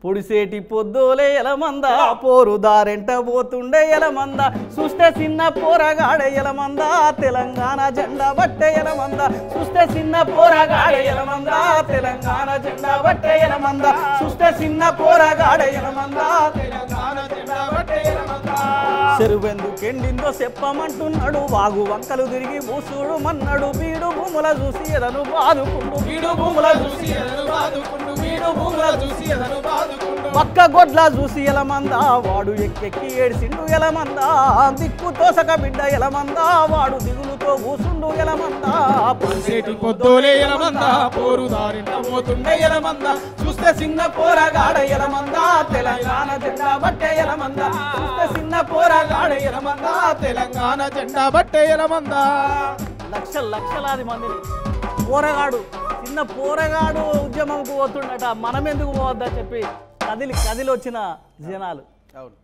పొడిసేటి పొద్దోలే ఎలమంద పోరు దారెంట పోతుండే ఎలమంద చూస్తే చిన్న పోరగాడే ఎలమంద తెలంగాణ జెండా బట్టే ఎలమంద చూస్తే చిన్న పోరగాడే ఎలమంద తెలంగాణ జెండా బట్టే ఎలమంద చూస్తే చిన్న పోరగాడే ఎలమంద తెలంగాణ జెండా బట్టే ఎలమంద చెరువెందుకెండిందో చెప్పమంటున్నాడు వాగు వంకలు తిరిగి మూసుడు మన్నాడు బీడు భూముల చూసి ఎదను బాదుకుండు బీడు భూముల చూసి ఎదను బాదుకుండు బీడు భూముల చూసి ఎదను బాదుకుండు పక్క గొడ్ల చూసి ఎలమంద వాడు ఎక్కెక్కి ఏడ్చిండు ఎలమంద దిక్కు తోసక బిడ్డ ఎలమంద వాడు దిగులుతో కూసుండు ఎలమంద పొడిసేటి పొద్దోలే ఎలమంద పోరు దారిన పోతుండే ఎలమంద చూస్తే చిన్న పోరగాడ ఎలమంద తెలంగాణ జెండా బట్టే ఎలమంద చూస్తే చిన్న పోరగాడ ఎలమంద తెలంగాణ జెండా బట్టే ఎలమంద లక్షలాది మందిని పోరగాడు చిన్న పోరగాడు ఉద్యమంకు పోతుండట మనం ఎందుకు పోవద్దని చెప్పి కదిలి వచ్చిన జనాలు. అవును.